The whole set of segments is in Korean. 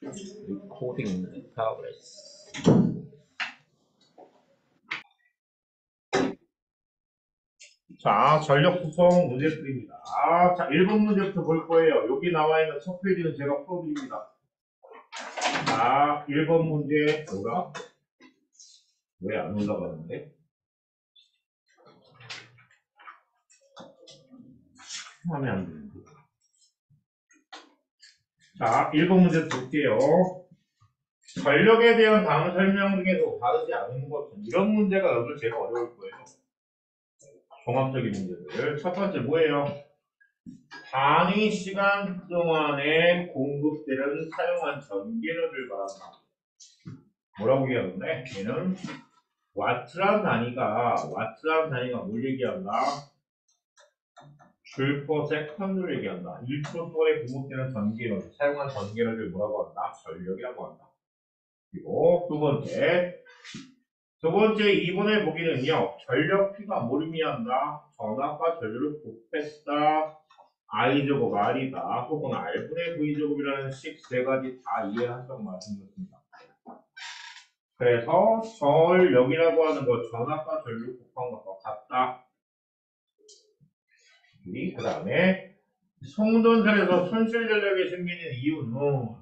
Recording progress. 자, 전력 구성 문제풀이입니다. 자, 1번 문제부터 볼 거예요. 여기 나와 있는 첫 페이지는 제가 풀어드립니다. 자, 1번 문제, 뭐야? 왜 안 올라가는데? 하면 안 되는데. 자, 1번 문제 볼게요. 전력에 대한 다음 설명 중에서 다르지 않은 것은 이런 문제가 여러분 제일 어려울 거예요. 종합적인 문제들. 첫 번째 뭐예요? 단위 시간 동안에 공급되는 사용한 전기료를 말한다. 뭐라고 얘기하는데? 얘는 와트란 단위가 뭘 얘기한다? 줄 퍼 세컨드를 얘기한다. 1초 동안에 공급되는 전기료, 사용한 전기료를 뭐라고 한다? 전력이라고 한다. 그리고 두 번째 2번의 보기는요. 전력 P가 뭘 의미한다? 전압과 전류를 곱했다. I제곱 R이다. 혹은 R분의 V제곱이라는 식 세 가지 다 이해하셨다고 말씀드렸습니다. 그래서 전력이라고 하는 거 전압과 전류 곱한 것과 같다. 그 다음에 송전선에서 손실 전력이 생기는 이유는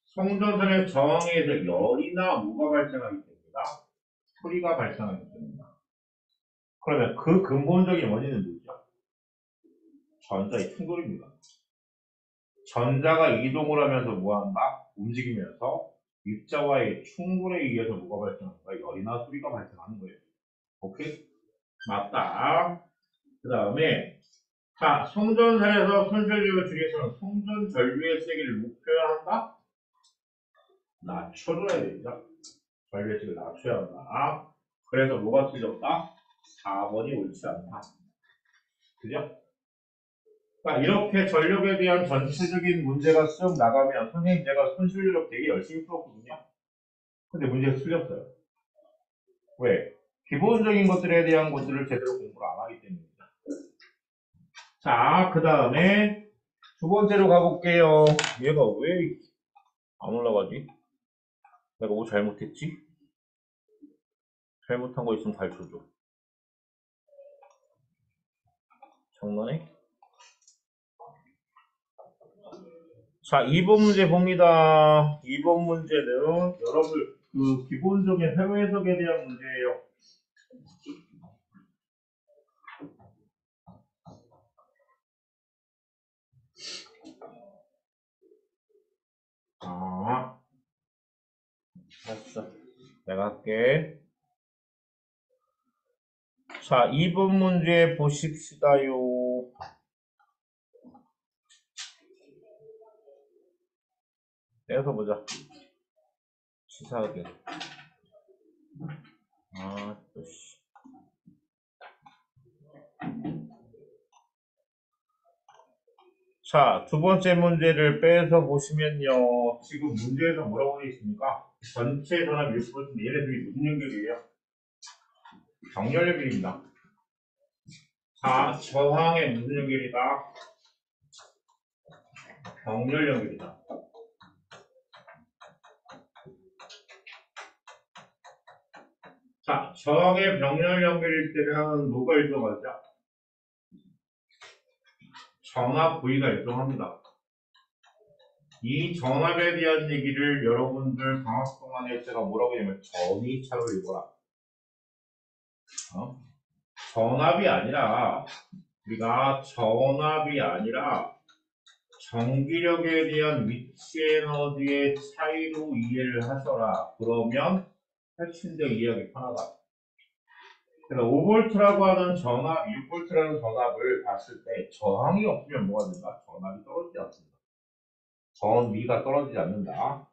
송전선의 저항에서 열이나 뭐가 발생하기 때문이다. 소리가 발생하기 때문이다. 그러면 그 근본적인 원인은 뭐죠? 전자의 충돌입니다. 전자가 이동을 하면서 뭐한다? 움직이면서 입자와의 충돌에 의해서 뭐가 발생하는 거야? 열이나 소리가 발생하는 거예요. 오케이? 맞다. 그 다음에 자, 송전선에서 손전류를 줄여서는 송전 전류의 세기를 목표해야 한다? 낮춰줘야 됩니다. 전류의 세기를 낮춰야 한다. 그래서 뭐가 틀렸다? 4번이 옳지 않다. 그죠? 그러니까 이렇게 전력에 대한 전체적인 문제가 쓱 나가면 선생님 제가 손실력 되게 열심히 풀었거든요. 근데 문제가 틀렸어요. 왜? 기본적인 것들에 대한 것들을 제대로 공부를 안 하기 때문입니다. 자, 그 다음에 두 번째로 가볼게요. 얘가 왜 안 올라가지? 내가 뭐 잘못했지? 잘못한 거 있으면 가르쳐줘. 장난해? 자, 2번 문제 봅니다. 2번 문제는 여러분 그 기본적인 회로 해석에 대한 문제예요. 아, 알았어. 내가 할게. 자, 2번 문제 보십시다요. 떼서 보자. 치사하게. 아, 또 씨. 자, 두 번째 문제를 빼서 보시면요. 지금 문제에서 뭐라고 되어 있습니까? 전체 전압 6%인데 얘네들이 무슨 연결이에요? 정렬 연결입니다. 자, 저항에 무슨 연결이다? 병렬 연결이다. 자, 저항의 병렬 연결일 때는 뭐가 일정하죠? 전압 V가 일정합니다. 이 전압에 대한 얘기를 여러분들 방학 동안에 제가 뭐라고 하냐면 전이차로 읽어라. 전압이 아니라 우리가 전압이 아니라 전기력에 대한 위치 에너지의 차이로 이해를 하셔라. 그러면 훨씬 더 이해하기 편하다. 그래서 5V라고 하는 전압, 6V라는 전압을 봤을 때 저항이 없으면 뭐가 된다? 전압이 떨어지지 않습니다. 전위가 떨어지지 않는다.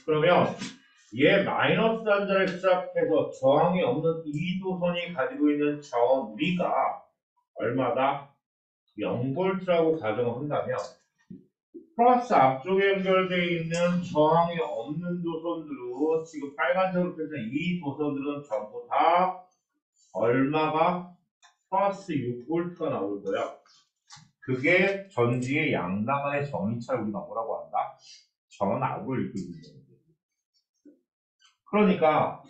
그러면 얘 마이너스 단자를 시작해서 저항이 없는 이 도선이 가지고 있는 전위가 얼마다? 0V라고 가정을 한다면 플러스 앞쪽에 연결되어 있는 저항이 없는 도선들은 지금 빨간색으로 표시한 이 도선들은 전부 다 얼마가 플러스 6V가 나올 거야. 그게 전지의 양당 간의 전위차를 우리가 뭐라고 한다? 전압을 이끌고 있는 거예요. 그러니까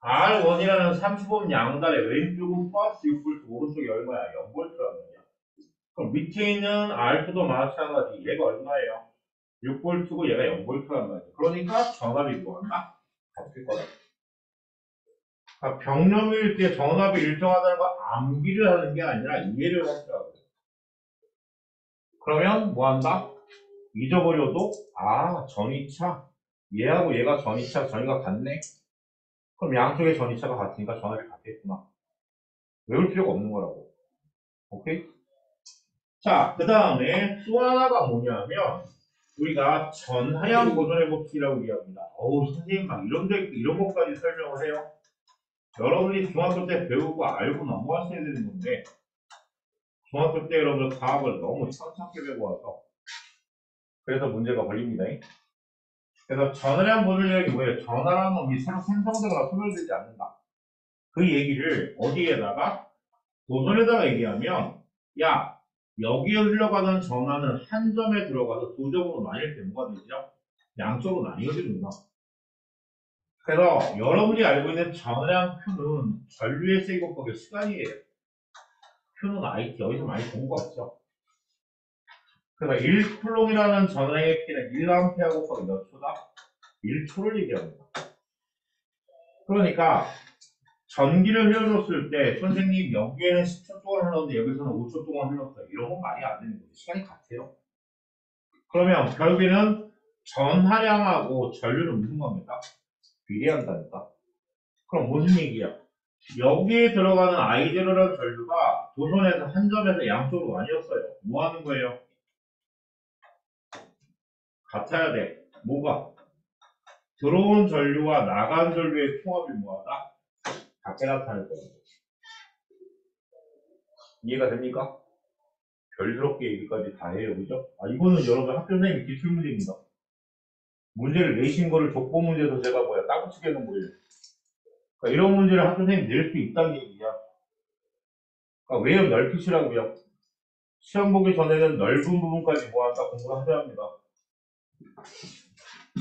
R1이라는 30옴 양달의 왼쪽은 플러스 6V, 오른쪽이 얼마야? 0V란 말이야. 그럼 밑에 있는 R2도 마찬가지. 얘가 얼마예요? 6V고 얘가 0V란 말이야. 그러니까 전압이 뭐한다? 같을 거다. 그러니까 병렬일 때 전압이 일정하다는 거 암기를 하는 게 아니라 이해를 하더라고요. 그러면 뭐 한다? 잊어버려도 전이차 얘하고 얘가 전이차 전이가 같네. 그럼 양쪽의 전이차가 같으니까 전압이 같겠구나. 외울 필요가 없는 거라고. 오케이? 자, 그 다음에 또 하나가 뭐냐면 우리가 전하량 보존의 법칙이라고 얘기합니다. 선생님 막 이런 것까지 설명을 해요. 여러분이 중학교 때 배우고 알고 넘어갔어야 되는 건데 중학교 때 여러분들 과학을 너무 천천히 배우고 와서 그래서 문제가 걸립니다. 그래서 전하량 보존력이 뭐예요? 전하라는 놈이 새로 생성되거나 소멸되지 않는다. 그 얘기를 어디에다가? 도전에다가 얘기하면 야 여기에 흘러가는 전하는 한 점에 들어가서 두 점으로 나뉠 때 뭐가 되죠? 양쪽으로 나뉘어지는구나. 그래서 여러분이 알고 있는 전하량 Q는 전류의 세기 곱하기 시간이에요. Q는 IT 여기서 많이 본 거 같죠? 그래서 1쿨롱이라는 전하량의 P는 1A 곱하기 몇 초다? 1초를 얘기합니다. 그러니까 전기를 흘려줬을 때 선생님 여기에는 10초 동안 흘렀는데 여기서는 5초 동안 흘렀어요. 이런 건 말이 안 되는 거죠. 시간이 같아요. 그러면 결국에는 전하량하고 전류는 무슨 겁니까? 비례한다니까. 그럼 무슨 얘기야? 여기에 들어가는 I0라는 전류가 도선에서 한 점에서 양쪽으로 나뉘었어요. 뭐 하는 거예요? 같아야 돼. 뭐가? 들어온 전류와 나간 전류의 총합이 뭐하다? 같게 나타날 거예요. 이해가 됩니까? 별스럽게 얘기까지 다 해요. 그죠? 이거는 여러분 학교 선생님 기출 문제입니다. 문제를 내신 거를 족보 문제에서 제가 따붙이게 하는 거예요. 그러니까 이런 문제를 학교 선생님 낼 수 있다는 얘기야. 그러니까 외연 넓히시라고요. 시험 보기 전에는 넓은 부분까지 모아서 공부를 하셔야 합니다.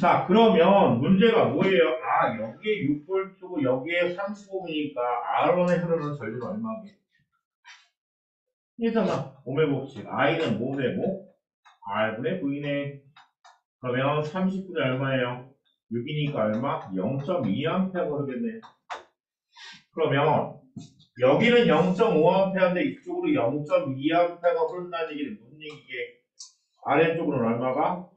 자, 그러면 문제가 뭐예요? 여기에 6V고 여기에 35V니까 R1에 흐르는 전류는 얼마게? 이잖아. 오메 곱식. I는 뭐메고? R분의 V네. 그러면 30분이 얼마예요? 6이니까 얼마? 0.2A가 흐르겠네. 그러면 여기는 0.5A인데 이쪽으로 0.2A가 흐른다는 얘기는 무슨 얘기게? 아래쪽으로는 얼마가?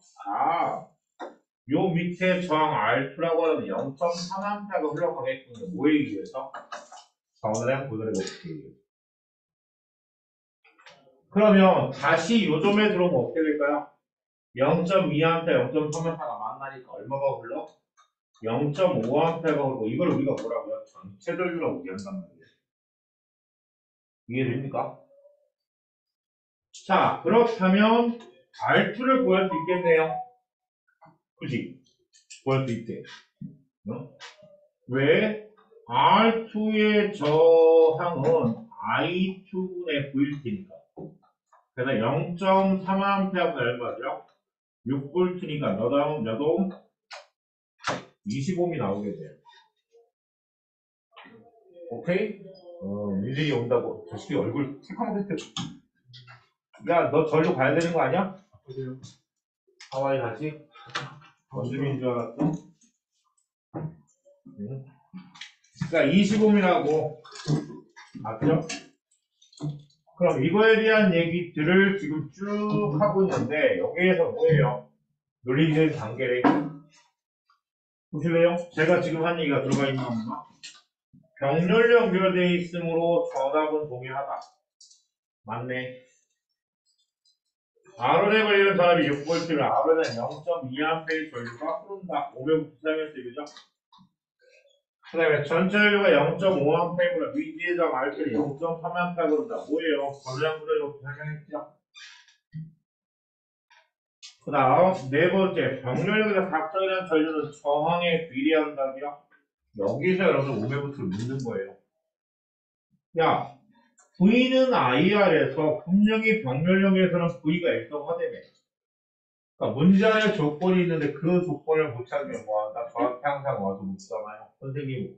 요 밑에 저항 R2라고 하는 0.3A가 흘러가겠군요. 뭐에 의해서? 전하량 보존의 법칙에 의해서. 그러면 다시 요점에 들어오면 어떻게 될까요? 0.2A, 0.3A가 만나니까 얼마가 흘러? 0.5A가 흐르고 이걸 우리가 뭐라고요? 전체 전류라고 얘기한단 말이에요. 이해됩니까? 자, 그렇다면 R2를 구할 수 있겠네요. 그지? 구할 수 있대. 왜? R2의 저항은 I2분의 V일 테니까. 그래서 0.3A가 얼마죠? 6V니까 몇 옴? 25옴이 나오겠네요. 오케이? 일일이 온다고. 저 새끼 얼굴 새카맣게. 야, 너 절로 가야 되는 거 아니야? 어디요? 하와이 다시? 원주민인 줄 알았어? 응. 그러니까 25옴이라고. 맞죠? 그럼 이거에 대한 얘기들을 지금 쭉 하고 있는데 여기에서 뭐예요? 논리적인 단계를 보실래요? 제가 지금 한 얘기가 들어가 있나 없나? 병렬 연결되어 있으므로 전압은 동일하다. 맞네. R1에 걸리는 전압이 6V면 R1은 0.2A 전류가 흐른다. 500V 사용했어요. 그죠? 그 다음에 전체 전류가 0.5A이므로 위지의 점 R2는 0.3A 흐른다. 뭐예요? 전량 구조로 설명했죠? 그 다음 네 번째 병렬력에서 각성이라는 전류는 저항에 비례한다고요? 여기서 여러분 500V를 묻는 거예요. 야, V는 IR에서 분명히 병렬력에서는 V가 일정하다며. 그러니까 문제 안에 조건이 있는데 그 조건을 못 찾으면 뭐한다? 저한테 항상 와서 묻잖아요. 선생님,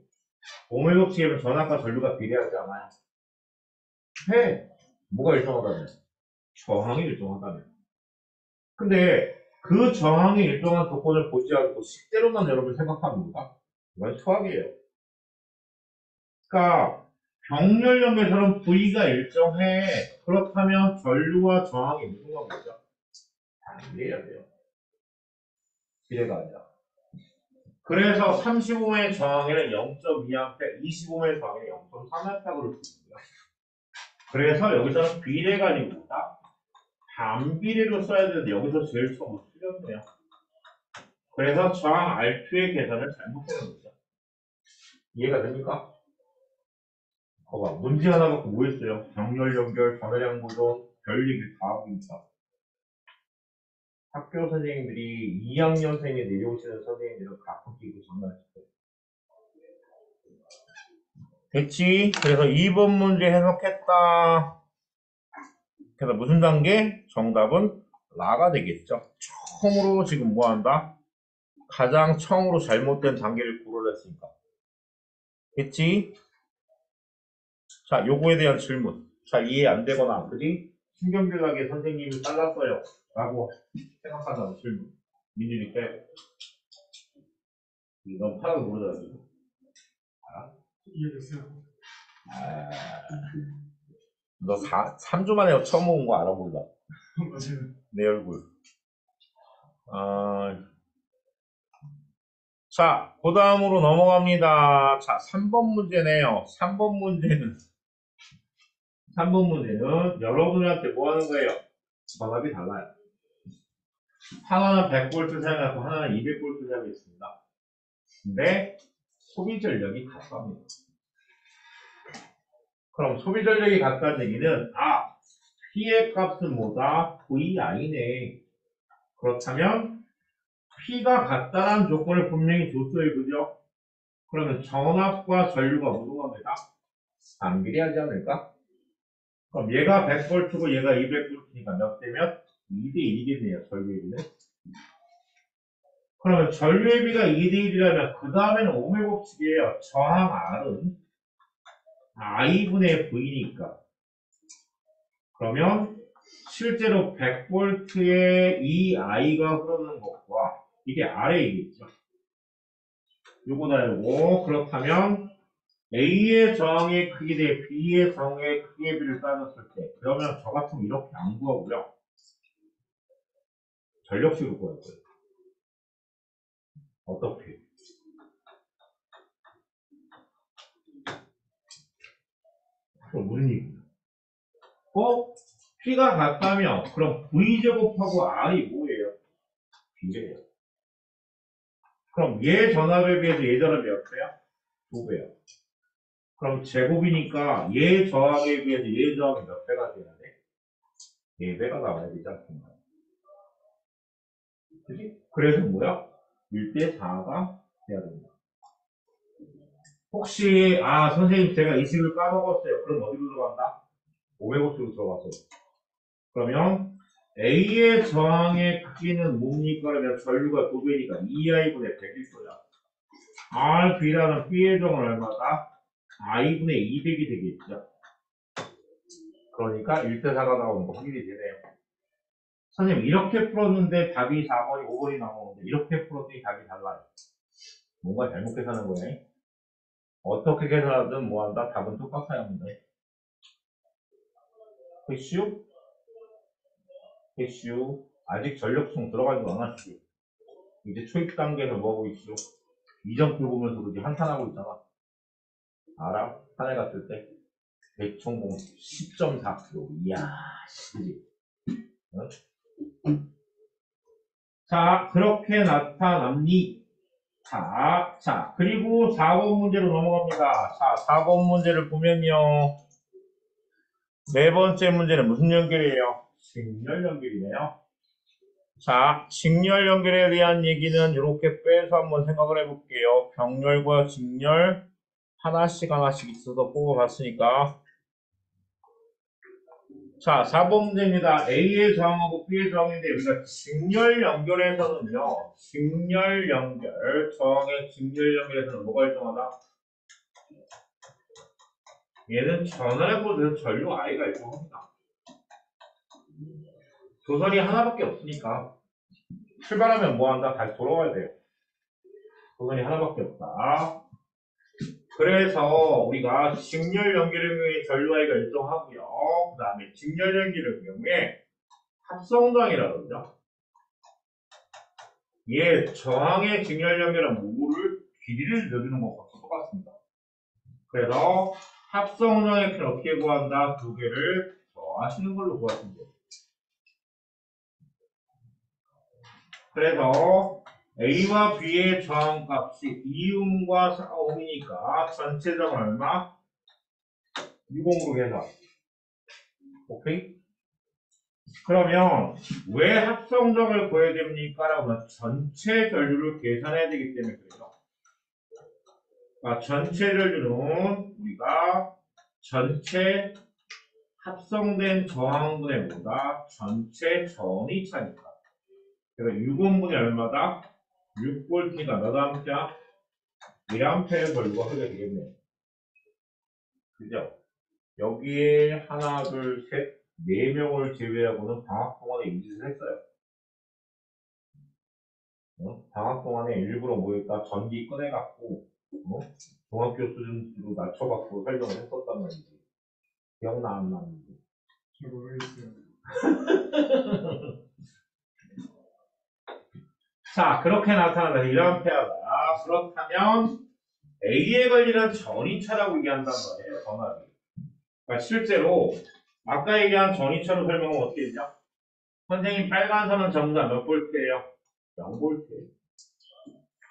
오밀법칙이면 전압과 전류가 비례하지 않아요. 해. 뭐가 일정하다며? 저항이 일정하다며. 근데 그 저항이 일정한 조건을 보지 않고 식대로만 여러분 생각합니다. 이건 수학이에요. 그러니까 병렬력에서는 V가 일정해. 그렇다면 전류와 저항이 무슨 관계죠? 비례해야 돼요. 비례가 아니라. 그래서 35의 저항에는 0.2A, 25의 저항에는 0.3A로 씁니다. 그래서 여기서는 비례가 아니고 뭐다? 반비례로 써야 되는데 여기서 제일 처음 틀렸네요. 그래서 저항 R2의 계산을 잘못해놓은 거죠. 이해가 됩니까? 봐봐, 문제 하나 갖고 뭐 했어요? 병렬 연결, 전화량 보존, 별 얘기 다 하고 있다. 학교 선생님들이 2학년생에 내려오시는 선생님들은 가끔 끼고 장난칠 거예요. 됐지? 그래서 2번 문제 해석했다. 그래서 무슨 단계? 정답은 라가 되겠죠. 처음으로 지금 뭐 한다? 가장 처음으로 잘못된 단계를 구별했으니까. 됐지? 자, 요거에 대한 질문. 자, 이해 안 되거나, 그지? 신경질나게 선생님이 잘랐어요. 라고 생각한다는 질문. 민준이 빼고. 이거 하나도 모르잖아, 지금. 알아? 이해됐어요. 아, 너 3주 만에 처음 온 거 알아, 몰라? 맞아요. 내 얼굴. 자, 그 다음으로 넘어갑니다. 자, 3번 문제네요. 3번 문제는 여러분한테 뭐 하는 거예요? 전압이 달라요. 하나는 100V 사용하고 하나는 200V 사용했습니다. 근데 소비 전력이 같답니다. 그럼 소비 전력이 같다는 얘기는 P의 값은 뭐다? VI네. 그렇다면 P가 같다라는 조건을 분명히 줬어요. 그죠? 그러면 전압과 전류가 무슨 관계다? 반비례하지 않을까? 그럼 얘가 100V고 얘가 200V니까 몇 대 몇? 2대 1이겠네요. 전류의 비는. 그러면 전류의 비가 2대 1이라면 그 다음에는 오밀 법칙이에요. 저항 R은 I분의 V니까. 그러면 실제로 100V에 이 I가 흐르는 것과 이게 R이겠죠. 요거다 요거. 그렇다면 A의 저항의 크기 대 B의 저항의 크기의 비를 따졌을 때 그러면 저 같으면 이렇게 안 구하고요. 전력식으로 구할 거예요. 어떻게? 그럼 무슨 얘기야? P가 같다면 그럼 V제곱하고 R이 뭐예요? 비례예요. 그럼 얘 전압에 비해서 얘 전압이 몇 배야? 2배야. 그럼 제곱이니까 얘 저항에 비해서 얘 저항이 몇 배가 돼야 돼? 4배가 나와야 되지 않습니까? 그치? 그래서 뭐야? 1대 4가 돼야 됩니다. 혹시 선생님 제가 이 식을 까먹었어요. 그럼 어디로 들어간다? 500호수로 들어갔어요. 그러면 A의 저항의 크기는 뭡니까? 그러면 전류가 2배니까 2I분의 100일 거야. RB라는 B의 저항은 얼마다? I분의 200이 되겠죠. 그러니까 1대 4가 나오는 거 확인이 되네요. 선생님 이렇게 풀었는데 답이 4번이 5번이 나오는데 이렇게 풀었더니 답이 달라요. 뭔가 잘못 계산한 거예요. 어떻게 계산하든 뭐한다? 답은 똑같아야 합니다. 핵슈? 핵슈? 아직 전력성 들어가지도 않았슈. 이제 초입 단계에서 뭐하고 있슈? 이점표 보면서 그지 한탄하고 있잖아. 알아? 산에 갔을 때 대총공 10.4kg. 이야, 그지? 어? 자, 그렇게 나타납니? 자, 그리고 4번 문제로 넘어갑니다. 자, 4번 문제를 보면요. 네 번째 문제는 무슨 연결이에요? 직렬 연결이네요. 자, 직렬 연결에 대한 얘기는 이렇게 빼서 한번 생각을 해볼게요. 병렬과 직렬 하나씩 있어서 뽑아봤으니까 자, 4번 문제입니다. A의 저항하고 B의 저항인데 우리가 직렬 연결에서는요. 직렬 연결, 저항의 직렬 연결에서는 뭐가 일정하다? 얘는 전원에 보여서 전류 I가 일정합니다. 도선이 하나밖에 없으니까 출발하면 뭐한다? 다시 돌아와야 돼요. 도선이 하나밖에 없다. 그래서 우리가 직렬 연결의 경우에 전류 I가 일정하고요. 그 다음에 직렬 연결의 경우에 합성도항이라고 그러죠. 얘 저항의 직렬 연결은 뭐를 길이를 내주는 것과 똑같습니다. 그래서 합성도항의 길을 어떻게 구한다? 두 개를 더하시는 걸로 구하시면 돼요. 그래서 A와 B의 저항값이 2ohm과 4ohm이니까 전체적은 얼마? 6ohm으로 해서 오케이? 그러면 왜 합성점을 구해야 됩니까? 라고 하면 전체 전류를 계산해야 되기 때문에 그래요. 그러니까 전체 전류는 우리가 전체 합성된 저항분의 뭐다? 전체 전이 차니까. 그래서 6ohm분이 얼마다? 6V니까 몇 암페어? 1A의 전류가 흐르게 되겠네요. 그죠? 여기에 하나, 둘, 셋, 4명을 제외하고는 방학 동안에 인지를 했어요. 방학 동안에 일부러 모였다 전기 꺼내갖고 중학교 수준으로 낮춰갖고 설명을 했었단 말이지. 기억나 안 나는지. 잘 모르겠어요. 자, 그렇게 나타나면 이런 페어다. 그렇다면 A에 걸리는 전이차라고 얘기한단 말이에요. 전압이. 그러니까 실제로 아까 얘기한 전이차로 설명하면 어떻게 되죠? 선생님 빨간 선은 전부 다 몇 볼트예요? 0볼트예요.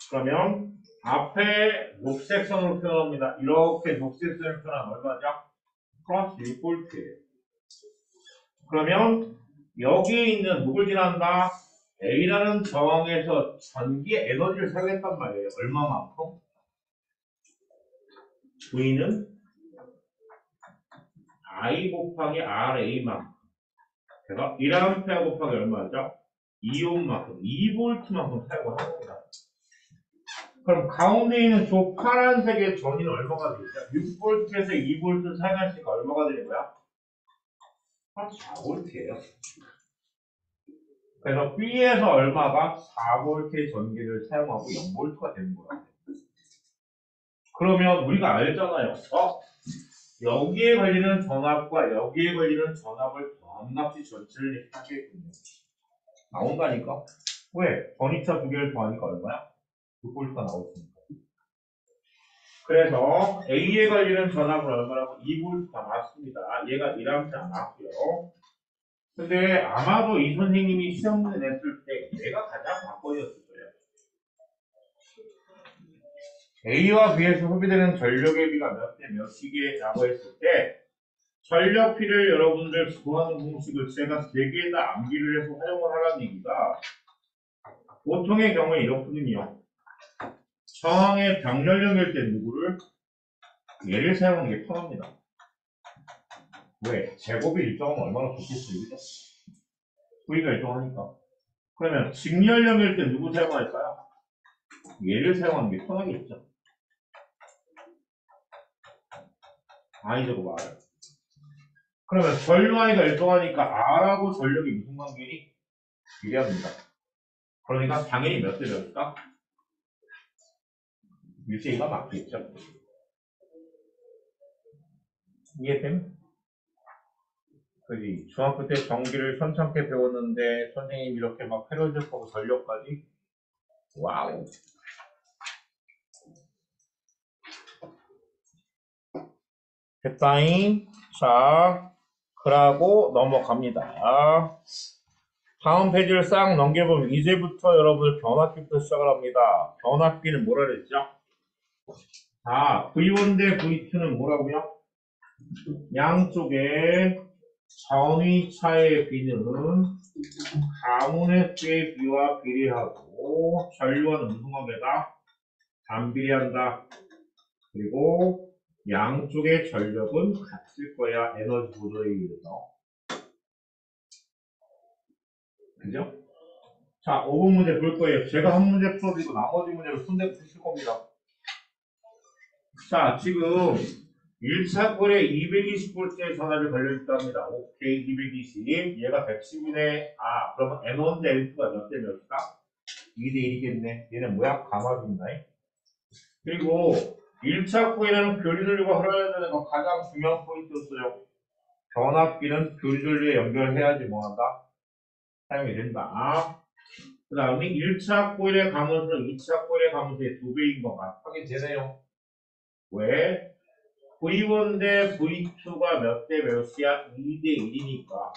그러면 앞에 녹색 선으로 표현합니다. 이렇게 녹색 선을 표현하면 얼마죠? 플러스 6볼트예요. 그러면 여기에 있는 누굴 지난다? A라는 저항에서 전기의 에너지를 사용했단 말이에요. 얼마만큼? V는 I 곱하기 RA만큼. 그래서 1A 곱하기 얼마죠? 2ohm만큼, 2V만큼 사용을 하는 겁니다. 그럼 가운데 있는 저 파란색의 전위는 얼마가 되겠죠? 6V에서 2V 사용하시니까 얼마가 되는 거야? 4V예요. 그래서 B에서 얼마가 4V의 전기를 사용하고 0V가 되는 거야. 그러면 우리가 알잖아요. 여기에 걸리는 전압과 여기에 걸리는 전압을 더한 값이 전체를 하겠군요. 나온다니까? 왜? 전이차 두 개를 더하니까 얼마야? 6V가 나오니까. 그래서 A에 걸리는 전압은 얼마라고? 2V가 맞습니다. 얘가 1A 나왔고요. 근데 아마도 이 선생님이 시험문에 냈을 때 얘가 가장 관건이었을 거예요. A와 B에서 소비되는 전력의 비가 몇 대 몇이게라고 했을 때 전력비를 여러분들 구하는 공식을 제가 3개 다 암기를 해서 활용을 하라는 얘기가 보통의 경우에 이렇거든요. 저항의 병렬 연결 때 누구를? 얘를 사용하는 게 편합니다. 왜? 제곱이 일정하면 얼마나 좋겠어요. 그죠? V가 일정하니까. 그러면 직렬 연결 때 누구 사용할까요? 얘를 사용하는 게 편하겠죠. I제곱 R. 그러면 전류 I가 일정하니까 R하고 전력이 무슨 관계니? 유리합니다. 그러니까 당연히 몇 대 몇일까? 1대2가 맞겠죠. 이해됨? 그지? 중학교 때 전기를 선참게 배웠는데 선생님 이렇게 막 패러디하고 전력까지? 와우. 됐다잉. 자, 그러고 넘어갑니다. 다음 페이지를 싹 넘겨보면 이제부터 여러분들 변압비부터 시작을 합니다. 변압비는 뭐라 그랬죠? 자, V1 대 V2는 뭐라고요? 양쪽에 전위차의 비는 가문의 수의 비와 비례하고 전류와는 무슨 관계다? 반비례한다. 그리고 양쪽의 전력은 같을 거야. 에너지 보조에 의해서. 그죠? 자, 5번 문제 볼 거예요. 제가 한 문제 풀어드리고 나머지 문제를 손대고 푸실 겁니다. 자, 지금 1차 꼴에 220V의 전압이 걸려있답니다. 오케이, 220. 얘가 110이네. 아, 그러면 N1 대 N2가 몇 대 몇이다? 2대 1이겠네. 얘는 뭐야? 감압입니다. 그리고 1차 코일에는 교리전류가 흘러야 되는 건 가장 중요한 포인트였어요. 변압기는 교리전류에 연결해야지 뭐한다? 사용이 된다. 그 다음에 1차 코일의 감압은 2차 코일의 감압의 2배인 것만 확인되네요. 왜? V1 대 V2가 몇 대 몇이야? 2대 1이니까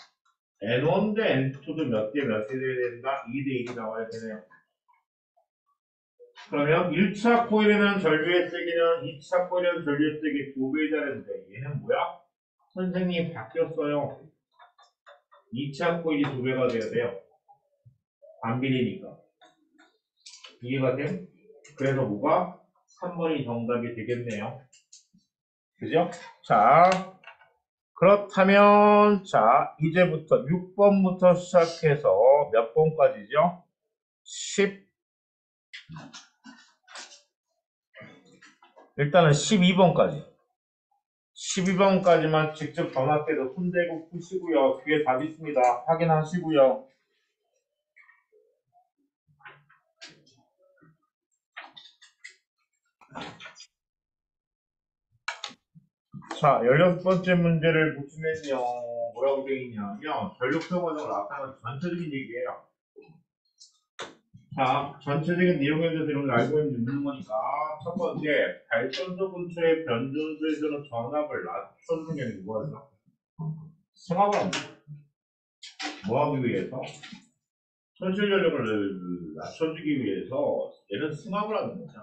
N1 대 N2도 몇 대 몇이 돼야 된다? 2대 1이 나와야 되네요. 그러면 1차 코일에는 전류의 세기는 2차 코일에는 전류의 세기 2배이 다른데 얘는 뭐야? 선생님이 바뀌었어요. 2차 코일이 2배가 돼야 돼요. 반비례니까. 이해가 돼? 그래서 뭐가? 3번이 정답이 되겠네요. 그죠? 자, 그렇다면 자 이제부터 6번부터 시작해서 몇 번까지죠? 10 일단은 12번까지 12번까지만 직접 전화께서 손대고 푸시고요. 뒤에 답 있습니다. 확인하시고요. 자, 16번째 문제를 보시면요. 뭐라고 되어 있냐면 전력표 과정을 나타내는 전체적인 얘기예요. 자, 전체적인 내용에 대해서 이런 걸 알고 있는지 묻는 거니까 첫 번째, 발전소 근처의 변전소에서는 전압을 낮춰주는 게 아니고 뭐하죠? 승합을 합니다. 뭐하기 위해서? 손실 전력을 낮춰주기 위해서 얘는 승합을 하는 거죠.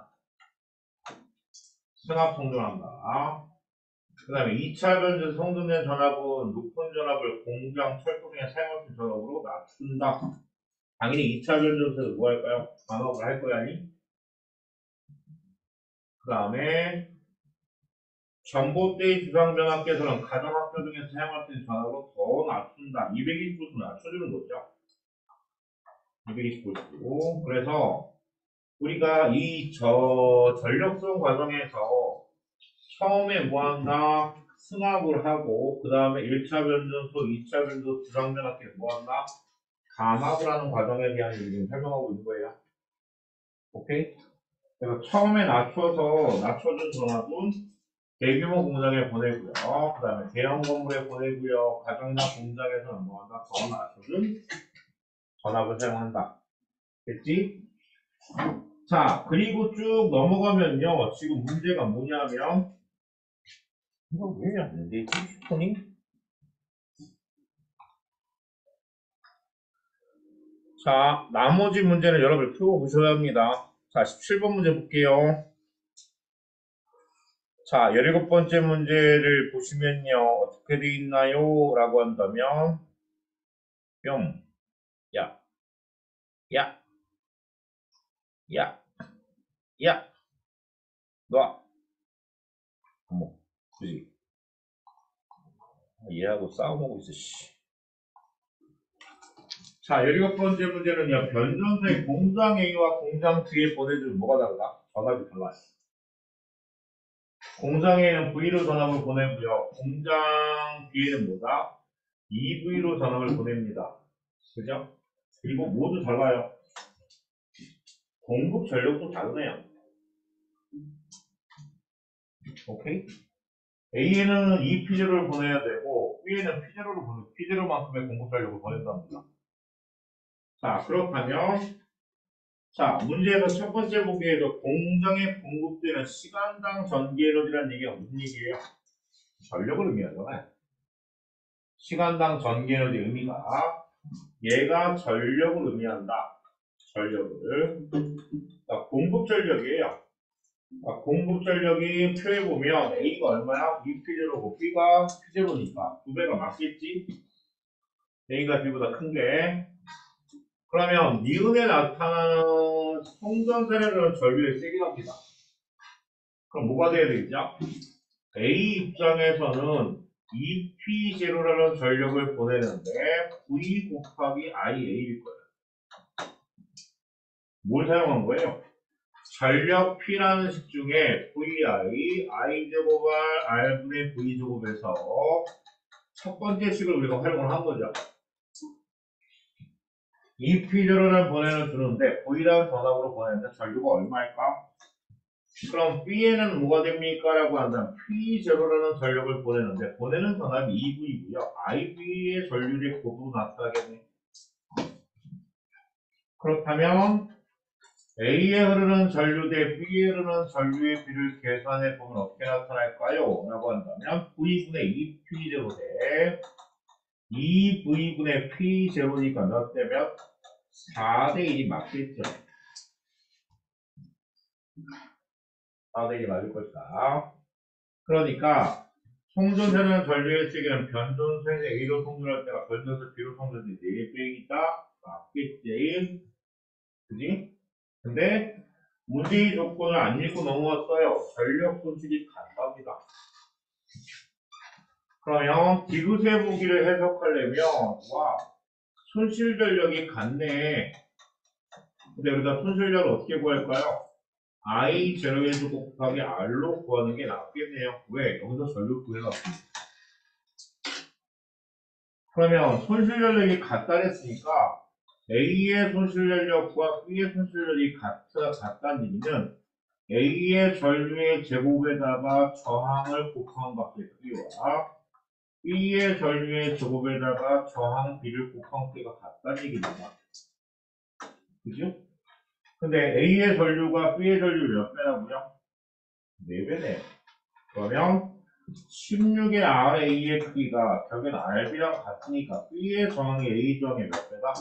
승합 성전한다. 그 다음에 2차 변전 성전된 전압은 높은 전압을 공장 철도 등에 사용할 수 있는 전압으로 낮춘다. 당연히 2차 변전소에서 뭐 할까요? 전압을 할 거야, 아니? 그 다음에 전봇대의 주상변압기에서는 가정학교 등에서 사용할 수 있는 전압으로 더 낮춘다. 220V 낮춰주는 거죠. 220V. 그래서 우리가 이 전력수용 과정에서 처음에 뭐한다? 승합을 하고 그 다음에 1차 변전소, 2차 변전소, 주상변압기를 뭐한다? 감압을 하는 과정에 대한 얘기를 지금 설명하고 있는 거예요. 오케이? 그래서 처음에 낮춰준 전압은 대규모 공장에 보내고요. 그 다음에 대형 건물에 보내고요. 가정이나 공장에서는 뭐한다? 더 낮춰준 전압을 사용한다. 됐지? 자, 그리고 쭉 넘어가면요. 지금 문제가 뭐냐면 이거 왜 안 되는데? 휴대폰이? 자, 나머지 문제는 여러분 풀어보셔야 합니다. 자, 17번 문제 볼게요. 자, 17번째 문제를 보시면요. 어떻게 되어 있나요? 라고 한다면 뿅, 야, 야, 야, 야, 놔. 어머, 그지? 얘하고 싸움하고 있어, 씨. 자, 17번째 문제는요. 변전소의 공장 A와 공장 B에 보내주는 뭐가 다르다? 전압이 달라요. 공장에는 V로 전압을 보내고요. 공장 B에는 뭐다? EV로 전압을 보냅니다. 그죠? 그리고 모두 달라요. 공급 전력도 다르네요. 오케이? A에는 EP제로를 보내야 되고 B에는 P제로만큼의 공급 전력을 보낸답니다. 자, 그렇다면 자, 문제에서 첫 번째 보기에도 공장에 공급되는 시간당 전기 에너지라는 얘기가 무슨 얘기예요? 전력을 의미하잖아요. 시간당 전기 에너지 의미가 얘가 전력을 의미한다. 전력을. 자, 공급 전력이에요. 자, 공급 전력이 표에 보면 A가 얼마야? 2P0고 B가 P0니까 2배가 맞겠지? A가 B보다 큰 게. 그러면 니은에 나타나는 성전세력은 전류의 세기랍니다. 그럼 뭐가 돼야 되겠죠? A 입장에서는 2P0라는 전력을 보내는데 V 곱하기 IA일 거예요. 뭘 사용한 거예요? 전력 P라는 식 중에 VI, I제곱 R, R분의 V제곱에서 첫 번째 식을 우리가 활용을 한 거죠. 이 P제로라는 번호를 주는데 V라는 전압으로 보내는데 전류가 얼마일까? 그럼 B에는 뭐가 됩니까? 라고 한다면 P0라는 전력을 보내는데 보내는 전압이 2V이고요. IV의 전류의 곱으로 나타나겠네. 그렇다면 A에 흐르는 전류 대 B에 흐르는 전류의 비를 계산해 보면 어떻게 나타날까요? 라고 한다면 V분의 2P0 대 2V분의 P0니까 몇 대 몇? 4대 1이 맞겠죠. 4대 1이 맞을 것이다. 그러니까 송전되는 전류의 세기는 변전소에서 A로 송전할 때가 변전소 B로 송전될 때 4배이다. 맞겠지? 그지? 근데 문제의 조건을 안 읽고 넘어왔어요. 전력 손실이 같답니다. 그러면 디귿의 보기를 해석하려면 와 손실 전력이 같네. 근데 우리가 손실 전력을 어떻게 구할까요? I 제로의 제곱 곱하기 R로 구하는 게 낫겠네요. 왜? 여기서 전력 구해놨습니다. 그러면 손실 전력이 같다 했으니까 A의 손실 전력과 B의 손실 전력이 같다는 얘기는 A의 전류의 제곱에다가 저항을 곱한 값의 B와 B의 전류의 제곱에다가 저항 B를 곱한 크기가 같다는 얘기입니다. 그죠? 근데 A의 전류가 B의 전류 몇 배라고요? 4배네요. 그러면 16의 RA의 크기가 결국엔 RB랑 같으니까 B의 저항이 A 저항의 몇 배다?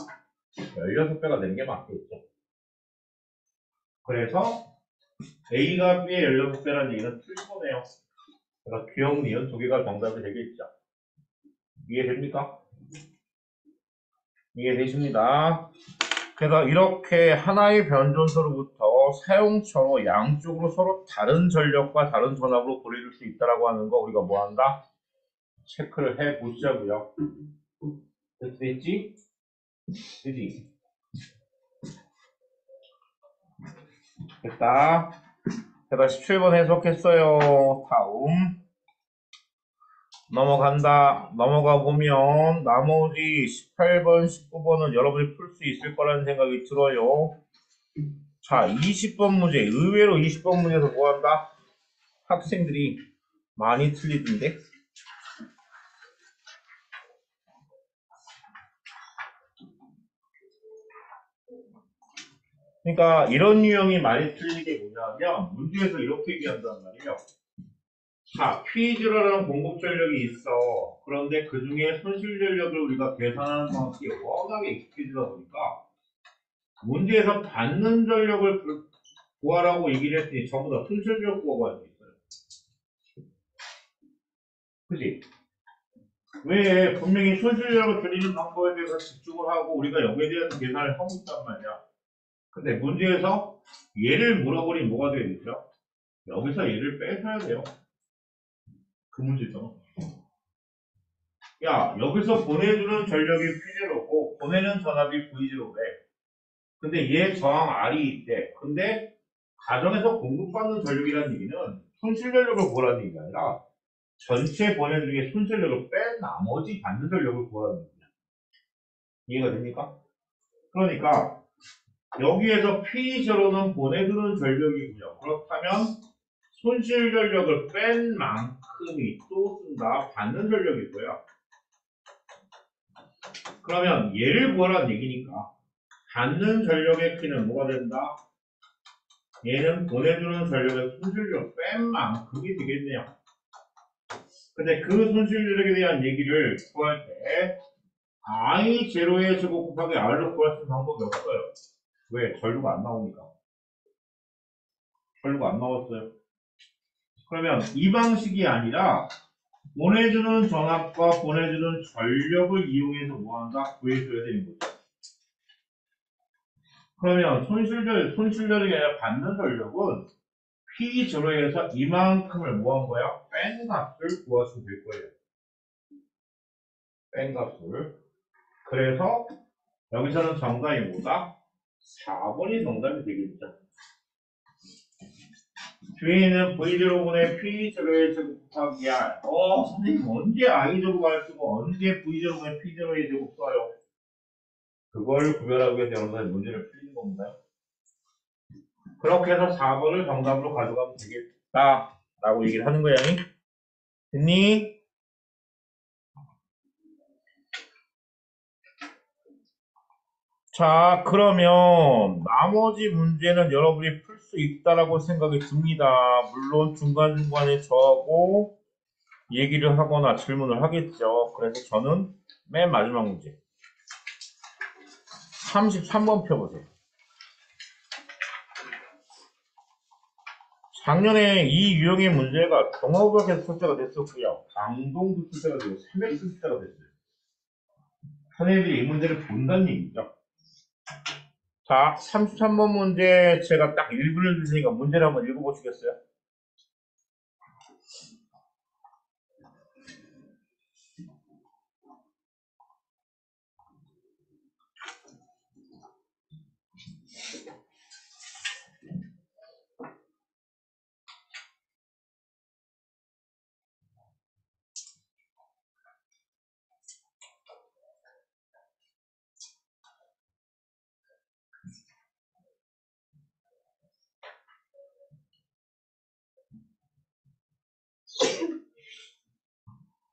16배가 되는 게 맞겠죠. 그래서 A가 B의 16배라는 얘기는 틀린 거네요. 그러니까 기억, 니은 두 개가 정답이 되겠죠. 이해됩니까? 이해되십니다. 그래서 이렇게 하나의 변전소로부터 사용처로 양쪽으로 서로 다른 전력과 다른 전압으로 보내줄 수 있다라고 하는 거 우리가 뭐 한다? 체크를 해 보자고요. 됐지? 그지? 됐다. 그래서 17번 해석했어요. 다음 넘어간다. 넘어가 보면 나머지 18번, 19번은 여러분이 풀 수 있을 거라는 생각이 들어요. 자, 20번 문제. 의외로 20번 문제에서 뭐 한다? 학생들이 많이 틀리던데? 그러니까 이런 유형이 많이 틀리는 게 뭐냐면 문제에서 이렇게 얘기한단 말이에요. 자, P0라는 공급 전력이 있어. 그런데 그 중에 손실 전력을 우리가 계산하는 방식이 워낙에 익숙해지다 보니까 문제에서 받는 전력을 구하라고 얘기를 했더니 전부 다 손실 전력 구하고 있어요. 그지? 왜 분명히 손실 전력을 줄이는 방법에 대해서 집중을 하고 우리가 여기에 대한 계산을 하고 있단 말이야. 근데 문제에서 얘를 물어버리면 뭐가 되겠죠? 여기서 얘를 빼셔야 돼요. 그 문제죠. 야, 여기서 보내주는 전력이 P0고 보내는 전압이 V0래. 근데 얘 저항 R이 있대. 근데 가정에서 공급받는 전력이라는 얘기는 손실 전력을 구하라는 얘기가 아니라 전체 보내는 중에 손실 전력을 뺀 나머지 받는 전력을 구하라는 얘기야. 이해가 됩니까? 그러니까 여기에서 P0는 보내주는 전력이고요. 그렇다면 손실 전력을 뺀 만큼이 또 쓴다. 받는 전력이고요. 그러면 얘를 구하라는 얘기니까 받는 전력의 P는 뭐가 된다? 얘는 보내주는 전력의 손실력 뺀 만큼이 되겠네요. 근데 그 손실력에 대한 얘기를 구할 때 I0의 제곱 곱하기 R로 구할 수 있는 방법이 없어요. 왜? 전류가 안 나오니까. 전류가 안 나왔어요. 그러면 이 방식이 아니라 보내주는 전압과 보내주는 전력을 이용해서 뭐한다? 구해줘야 되는 거죠. 그러면 손실력이 아니라 받는 전력은 P0에서 이만큼을 뭐 한 거야? 뺀 값을 구하시면 될 거예요. 뺀 값을. 그래서 여기서는 정답이 뭐다? 4번이 정답이 되겠죠. 뒤에는 V0분의 P0의 제곱 곱하기 R. 선생님 언제 I 제곱 R 쓰고 언제 V0분의 P0의 제곱 써요? 그걸 구별하기 위해서 여러분들 문제를 풀리는 겁니다. 그렇게 해서 4번을 정답으로 가져가면 되겠다 라고 얘기를 하는 거야. 됐니? 자, 그러면 나머지 문제는 여러분이 풀 수 있다라고 생각이 듭니다. 물론 중간중간에 저하고 얘기를 하거나 질문을 하겠죠. 그래서 저는 맨 마지막 문제 33번 펴보세요. 작년에 이 유형의 문제가 경화고학에서 출제가 됐었고요. 강동도 출제가 되고 300 출제가 됐어요. 선생님들이 이 문제를 본다는 얘기죠. 자, 33번 문제 제가 딱 1분을 줄 테니까 문제를 한번 읽어보시겠어요?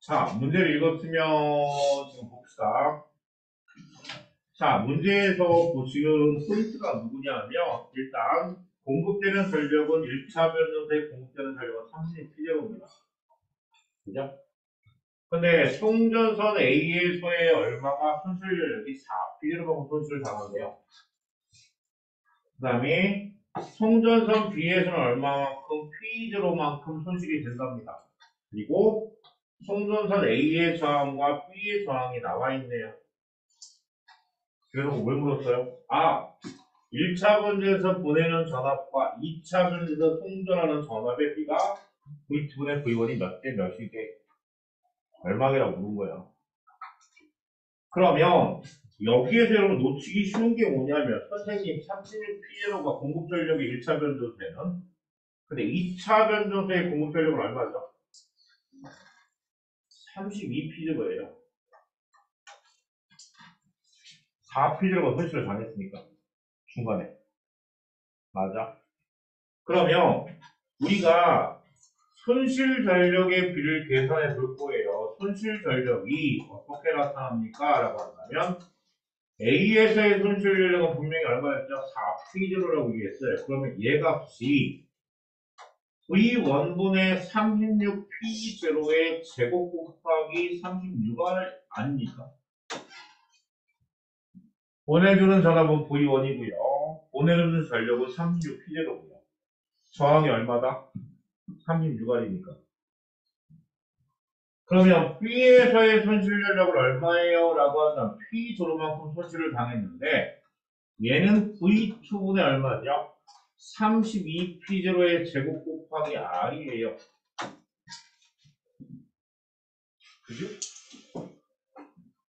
자, 문제를 읽었으면 지금 봅시다. 자, 문제에서 보시는 포인트가 누구냐면 일단 공급되는 전력은 1차 변전소에 공급되는 전력은 36P제곱입니다. 그죠? 근데 송전선 A에서의 얼마가 손실력이 4P제곱하고 손실을 당한대요. 그 다음에 송전선 B에서는 얼마만큼 P제곱만큼 손실이 된답니다. 그리고 송전선 A의 저항과 B의 저항이 나와 있네요. 그래서 뭘 물었어요? 1차 변전에서 보내는 전압과 2차 변전에서 송전하는 전압의 비가 V2분의 V1이 몇 대 몇이 돼? 얼마라고 물은 거예요. 그러면 여기에서 여러분 놓치기 쉬운 게 뭐냐면 선생님 36P제로가 공급 전력이 1차 변전소에는 근데 2차 변전소의 공급 전력은 얼마죠? 32P제로예요. 4P제로가 손실을 당했으니까 중간에 맞아. 그러면 우리가 손실 전력의 비를 계산해 볼 거예요. 손실 전력이 어떻게 나타납니까? 라고 한다면 A에서의 손실 전력은 분명히 얼마였죠? 4P0라고 얘기했어요. 그러면 얘 값이 V1분의 36P0의 제곱 곱하기 36R 아닙니까? 보내주는 전압은 V1이고요. 보내주는 전력은 36P0고요. 저항이 얼마다? 36R이니까. 그러면 B에서의 손실 전력을 얼마예요? 라고 하면 P0만큼 손실을 당했는데 얘는 V2분의 얼마죠? 32P0의 제곱 곱하기 R이에요. 그죠?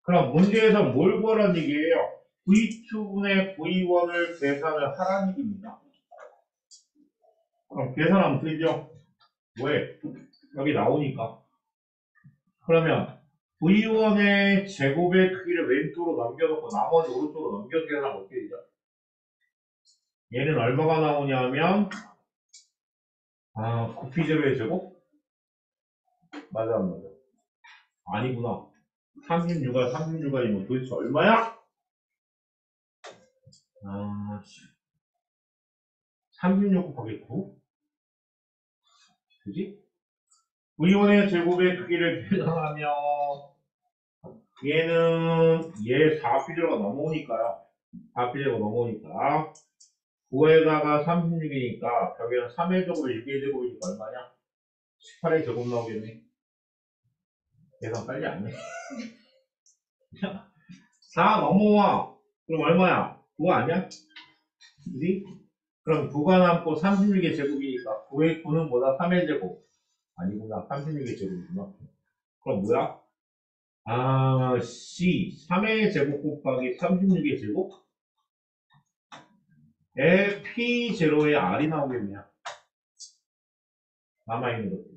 그럼 문제에서 뭘 구하라는 얘기예요? V2분의 V1을 계산을 하라는 얘기입니다. 그럼 계산하면 되죠? 왜? 여기 나오니까. 그러면 V1의 제곱의 크기를 왼쪽으로 넘겨놓고 나머지 오른쪽으로 넘겨서 계산하면 어떻게 되죠? 얘는 얼마가 나오냐면 9P0의 제곱? 맞아 안 맞아? 아니구나. 36R이면 도대체 얼마야? 36 곱하기 9? 그지? V1의 제곱의 크기를 계산하면 얘는 얘 4P제로가 넘어오니까요. 4P제로가 넘어오니까 9에다가 36이니까 벽에는 3의 제곱에 6의 제곱이니까 얼마냐? 18의 제곱 나오겠네. 계산 빨리 안 해. 4 넘어와. 그럼 얼마야? 9 아니야? 그지? 그럼 9가 남고 36의 제곱이니까 9의 9는 뭐다? 3의 제곱. 아니구나. 36의 제곱이구나. 그럼 뭐야? C. 3의 제곱 곱하기 36의 제곱? P0의 R이 나오겠네요. 남아있는 것들.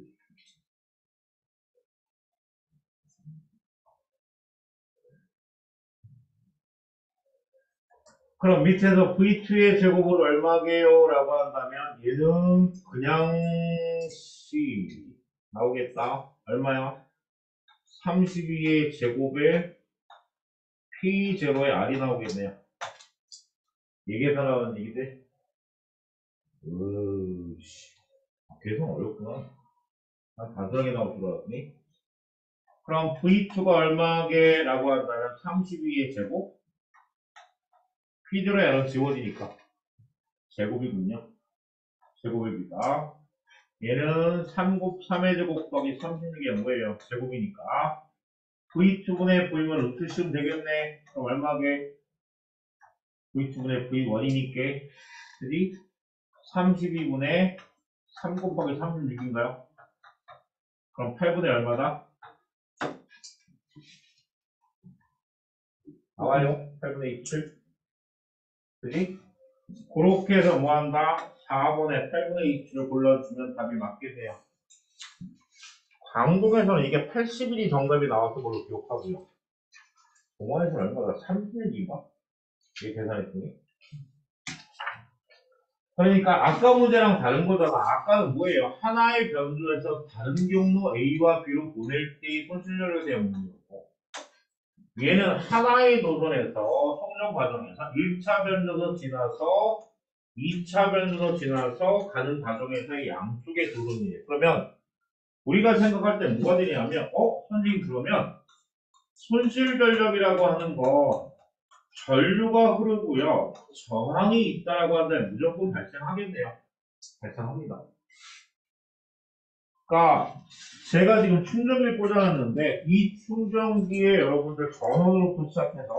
그럼 밑에서 V2의 제곱은 얼마게요? 라고 한다면 얘는 그냥 C 나오겠다. 얼마야? 32의 제곱에 P0의 R이 나오겠네요. 이게 다 나오는 얘기지? 으씨. 계속 어렵구나. 난 단순하게 나올 줄 알았더니. 그럼 V2가 얼마게? 라고 한다면 32의 제곱? P0의 R은 지워지니까. 제곱이군요. 제곱입니다. 얘는 3 곱 3의 제곱 곱하기 36이 뭐예요? 제곱이니까. V2분의 V만 음수시면 되겠네. 그럼 얼마게? V2분의 V1이니까. 그지? 32분의 3 곱하기 36인가요? 그럼 8분의 얼마다? 나와요? 8분의 27. 그지? 그렇게 해서 뭐 한다? 4번에 8분의 27을 골라주면 답이 맞게 돼요. 광동에서는 이게 81이 정답이 나왔던 걸로 기억하고요. 동화에서는 얼마다? 36인가? 이게 계산했더니. 그러니까 아까 문제랑 다른 거잖아. 아까는 뭐예요? 하나의 변수에서 다른 경로 A와 B로 보낼 때의 손실률에 대한 문제였고, 얘는 하나의 노선에서 성장 과정에서 1차 변수로 지나서 2차 변수로 지나서 가는 과정에서의 양쪽의 도선이에요. 그러면 우리가 생각할 때 뭐가 되냐면, 선생님 그러면 손실 전력이라고 하는 건 전류가 흐르고요. 저항이 있다라고 한다면 무조건 발생하겠네요. 발생합니다. 그러니까 제가 지금 충전기를 꽂아놨는데 이 충전기에 여러분들 전원으로부터 시작해서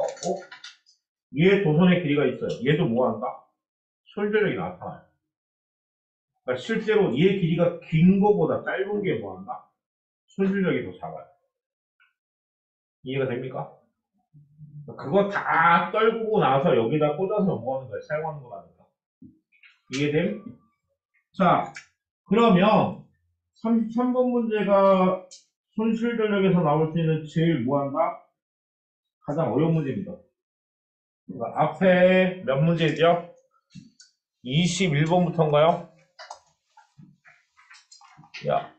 얘 도선의 길이가 있어요. 얘도 뭐 한다? 손전력이 나타나요. 그러니까 실제로 얘 길이가 긴 거보다 짧은 게 뭐 한다? 손실력이 더 작아요. 이해가 됩니까? 그거 다 떨구고 나서 여기다 꽂아서 뭐 하는 거예요? 사용하는 거라니까. 이해됨? 자, 그러면 33번 문제가 손실 전력에서 나올 수 있는 제일 뭐 한다? 가장 어려운 문제입니다. 그러니까 앞에 몇 문제죠? 21번부터인가요? 야,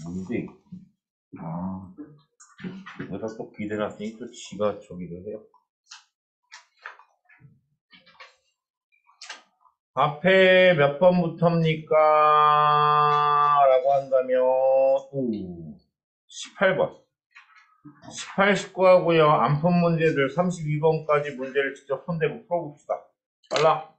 문제. 내가 또 기대놨으니 또 지가 저기를 해요. 앞에 몇 번부터입니까? 라고 한다면 18번 18, 19하고요. 안 푼 문제들 32번까지 문제를 직접 손대고 풀어봅시다. 빨라.